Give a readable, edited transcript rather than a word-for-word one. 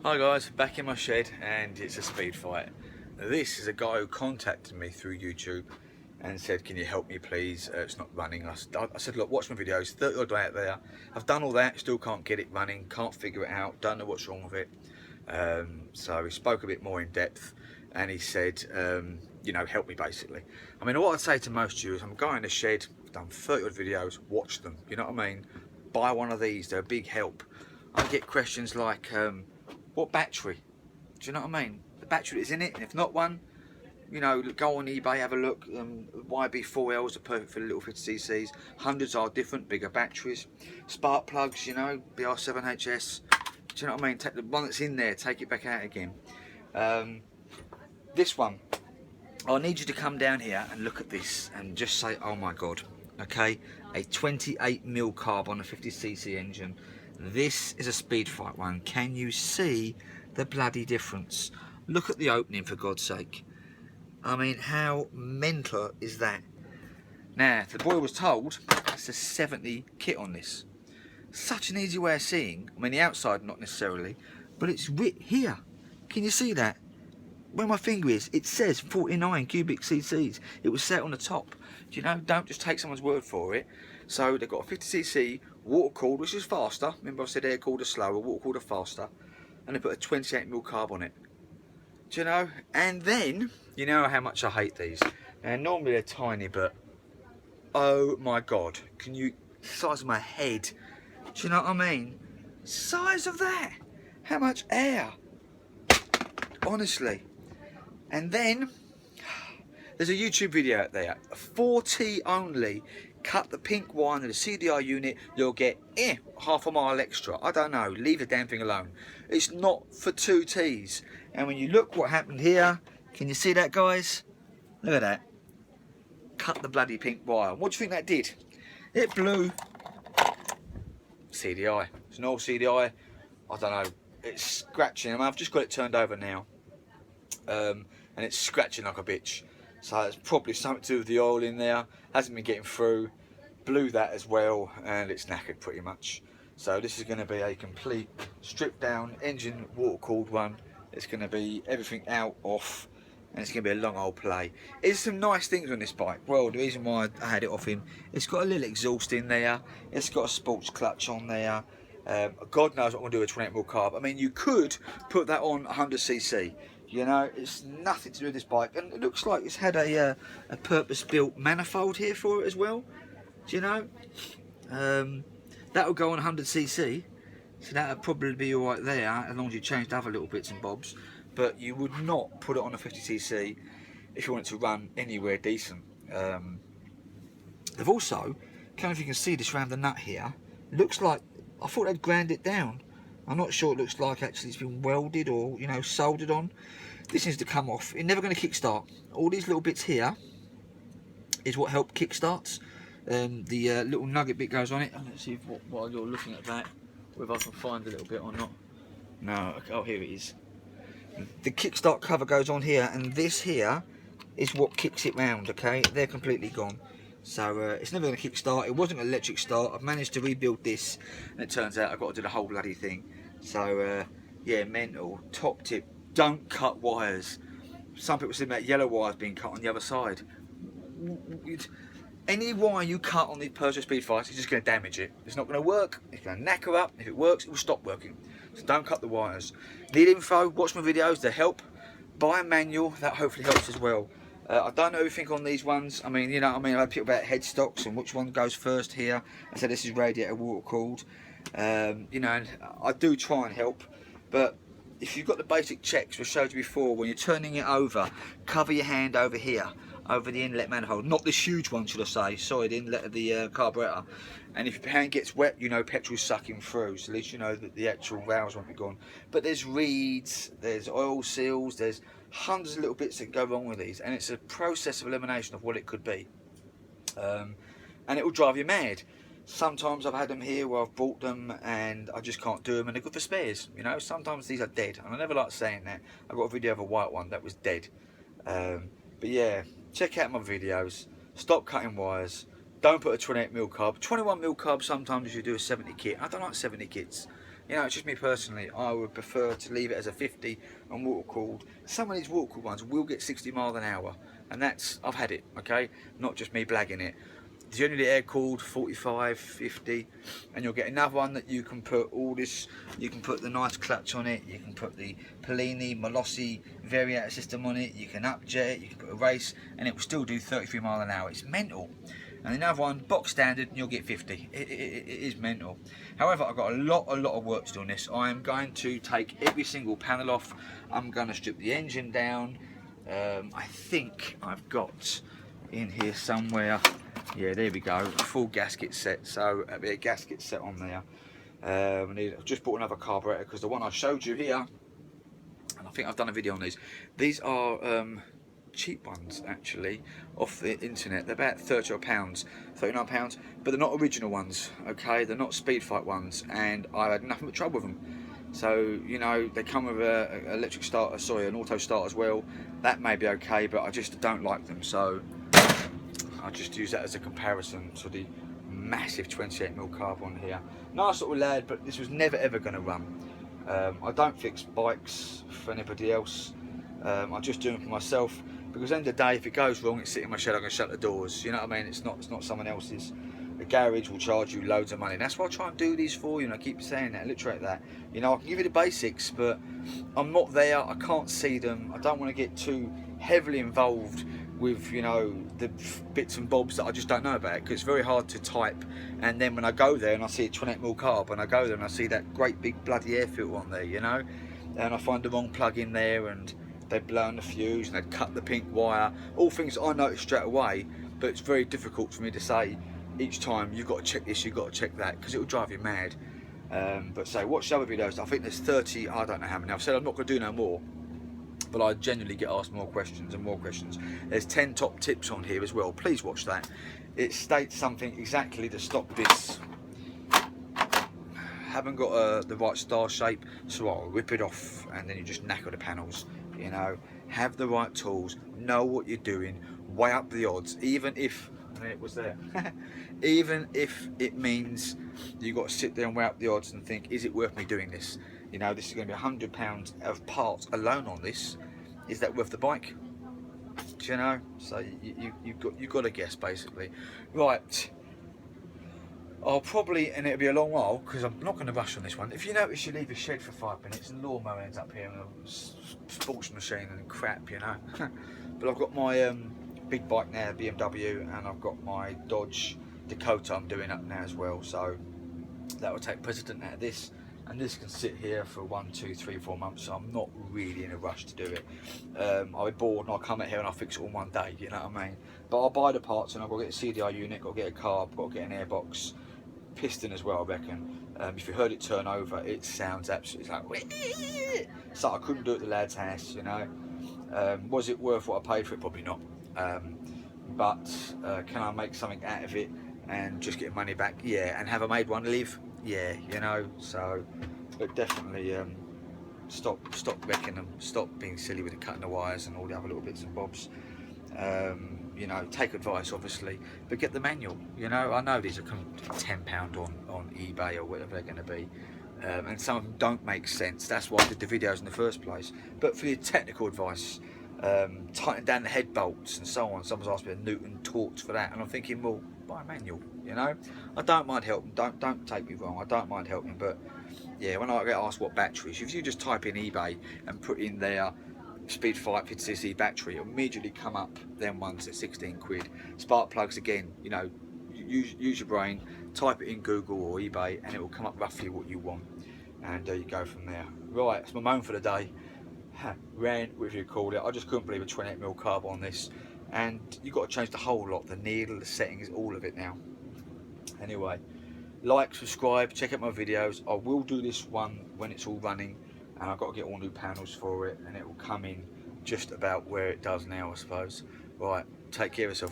Hi guys, back in my shed and it's a Speedfight. This is a guy who contacted me through YouTube and said, can you help me please, it's not running. I said, look, watch my videos, 30 odd out there. I've done all that, still can't get it running, can't figure it out, don't know what's wrong with it. So he spoke a bit more in depth and he said, you know, help me basically. I mean, what I'd say to most viewers, I'm going in the shed, I've done 30 odd videos, watch them, you know what I mean? Buy one of these, they're a big help. I get questions like, what battery? Do you know what I mean? The battery is in it, and if not one, you know, go on eBay, have a look. YB4Ls are perfect for the little 50cc's. Hundreds are different, bigger batteries. Spark plugs, you know, BR7HS. Do you know what I mean? Take the one that's in there, take it back out again. This one, I need you to come down here and look at this and just say, oh my God, okay? A 28mm carb on a 50cc engine. This is a Speedfight one. Can you see the bloody difference? Look at the opening, for God's sake. I mean, how mental is that? Now, the boy was told it's a 70 kit on this. Such an easy way of seeing. I mean, the outside not necessarily, but it's writ here. Can you see that? Where my finger is, it says 49 cubic cc's. It was set on the top. Do you know, don't just take someone's word for it. So they've got a 50cc water cooled, which is faster. Remember I said air cooled are slower, water cooled are faster. And they put a 28mm carb on it. Do you know? And then, you know how much I hate these. Now normally they're tiny, but oh my God, can you, size of my head. Do you know what I mean? Size of that. How much air? Honestly. And then, there's a YouTube video out there, 4T only, cut the pink wire in the CDI unit, you'll get half a mile extra. I don't know, leave the damn thing alone. It's not for 2Ts. And when you look what happened here, can you see that, guys? Look at that. Cut the bloody pink wire. What do you think that did? It blew CDI. It's an old CDI. I don't know, it's scratching. I mean, I've just got it turned over now. And it's scratching like a bitch, so it's probably something to do with the oil in there. Hasn't been getting through. Blew that as well, and it's knackered pretty much. So this is going to be a complete stripped down engine water cooled one. It's going to be everything out, off, and it's going to be a long old play. There's some nice things on this bike. Well, the reason why I had it off him, it's got a little exhaust in there, it's got a sports clutch on there. God knows what I'm going to do with a 28mm carb. I mean, you could put that on 100cc. You know, it's nothing to do with this bike, and it looks like it's had a purpose-built manifold here for it as well. Do you know? That will go on 100cc, so that would probably be all right there, as long as you changed other little bits and bobs. But you would not put it on a 50cc if you want it to run anywhere decent. They've also, I don't know if you can see this around the nut here. It looks like, I thought they'd ground it down. I'm not sure it looks like actually it's been welded or, you know, soldered on. This needs to come off. It's never going to kickstart. All these little bits here is what help kickstarts. The little nugget bit goes on it. Let's see if, while you're looking at that, whether I can find a little bit or not. No, okay, oh, here it is. The kickstart cover goes on here, and this here is what kicks it round, okay? They're completely gone. So it's never going to kickstart. It wasn't an electric start. I've managed to rebuild this, and it turns out I've got to do the whole bloody thing. So yeah, mental. Top tip: don't cut wires. Some people say about yellow wires being cut on the other side. Any wire you cut on the Peugeot Speedfight is just going to damage it. It's not going to work. It's going to knacker up. If it works, it will stop working. So don't cut the wires. Need info? Watch my videos. They help. Buy a manual. That hopefully helps as well. I don't know everything on these ones. I mean, you know what I mean? I've had people about headstocks and which one goes first here. I said this is radiator water cooled. You know, and I do try and help. But if you've got the basic checks, we showed you before, when you're turning it over, cover your hand over here, over the inlet manifold. Not this huge one, should I say. Sorry, the inlet of the carburetor. And if your hand gets wet, you know petrol's sucking through. So at least you know that the actual valves won't be gone. But there's reeds, there's oil seals, there's hundreds of little bits that go wrong with these, and it's a process of elimination of what it could be, and it will drive you mad. Sometimes I've had them here where I've bought them and I just can't do them, and they're good for spares. You know, sometimes these are dead, and I never like saying that. I've got a video of a white one that was dead. But yeah, check out my videos. Stop cutting wires. Don't put a 28mm carb. 21mm carb sometimes you do a 70 kit. I don't like 70 kits. You know, it's just me personally. I would prefer to leave it as a 50 on water cooled. Some of these water cooled ones will get 60 miles an hour, and that's, I've had it, okay? Not just me blagging it. Generally air cooled 45, 50, and you'll get another one that you can put all this, you can put the nice clutch on it, you can put the Polini Molossi variator system on it, you can upjet it, you can put a race, and it will still do 33 miles an hour. It's mental. And another one, box standard, and you'll get 50. It is mental. However, I've got a lot of work to do on this. I am going to take every single panel off. I'm going to strip the engine down. I think I've got in here somewhere, yeah, there we go, a full gasket set. So a bit of gasket set on there. I've just bought another carburetor because the one I showed you here, and I think I've done a video on these. These are cheap ones actually off the internet. They're about £39, but they're not original ones, okay? They're not Speedfight ones, and I had nothing but trouble with them. So, you know, they come with an electric starter, sorry, an auto start as well. That may be okay, but I just don't like them, so I just use that as a comparison to the massive 28mm carb on here. Nice little lad, but this was never ever going to run. I don't fix bikes for anybody else. I just do them for myself, because at the end of the day, if it goes wrong, it's sitting in my shed, I can shut the doors. You know what I mean? It's not someone else's. The garage will charge you loads of money. That's why I try and do these for you, and I keep saying that, alliterate that. You know, I can give you the basics, but I'm not there. I can't see them. I don't want to get too heavily involved with, you know, the bits and bobs that I just don't know about, because it's very hard to type. And then when I go there and I see a 28mm carb, and I go there and I see that great big bloody air filter on there, you know, and I find the wrong plug in there, and they'd blown the fuse and they'd cut the pink wire, all things I noticed straight away. But it's very difficult for me to say each time, you've got to check this, you've got to check that, because it will drive you mad. But say, watch the other videos. I think there's 30, I don't know how many. I've said I'm not going to do no more, but I genuinely get asked more questions and more questions. There's 10 top tips on here as well. Please watch that. It states something exactly to stop this. Haven't got the right star shape, so I'll rip it off, and then you just knacker the panels. You know, have the right tools, know what you're doing, weigh up the odds, even if, and it was there, even if it means you got to sit there and weigh up the odds and think, is it worth me doing this? You know, this is going to be £100 of parts alone on this. Is that worth the bike? Do you know? So you've got to guess, basically. Right. I'll probably, and it'll be a long while, because I'm not going to rush on this one. If you notice, you leave your shed for 5 minutes and lawnmower ends up here and a sports machine and crap, you know. But I've got my big bike now, BMW, and I've got my Dodge Dakota I'm doing up now as well. So that will take precedent out of this, and this can sit here for 1, 2, 3, 4 months. So I'm not really in a rush to do it. I'll be bored and I'll come out here and I'll fix it all one day, you know what I mean? But I'll buy the parts, and I've got to get a CDI unit, got to get a carb, got to get an airbox, piston as well, I reckon. If you heard it turn over, it sounds absolutely like, so I couldn't do it at the lad's house, you know. Was it worth what I paid for it? Probably not. But can I make something out of it and just get money back? Yeah. And have I made one live? Yeah, you know. So, but definitely stop wrecking them, stop being silly with the cutting the wires and all the other little bits and bobs. You know, take advice obviously, but get the manual. You know, I know these are £10 on eBay or whatever they're going to be, and some of them don't make sense. That's why I did the videos in the first place. But for the technical advice, tighten down the head bolts and so on. Someone's asked me a Newton torch for that, and I'm thinking, well, buy a manual. You know, I don't mind helping. Don't take me wrong. I don't mind helping, but yeah, when I get asked what batteries, if you just type in eBay and put in there Speedfight 50cc battery, it'll immediately come up them ones at 16 quid. Spark plugs, again, you know, use your brain, type it in Google or eBay, and it will come up roughly what you want, and you go from there. Right, it's my moan for the day. Rant, whatever you call it. I just couldn't believe a 28mm carb on this, and you've got to change the whole lot, the needle, the settings, all of it now. Anyway, like, subscribe, check out my videos. I will do this one when it's all running, and I've got to get all new panels for it, and it will come in just about where it does now, I suppose. Right, take care of yourself.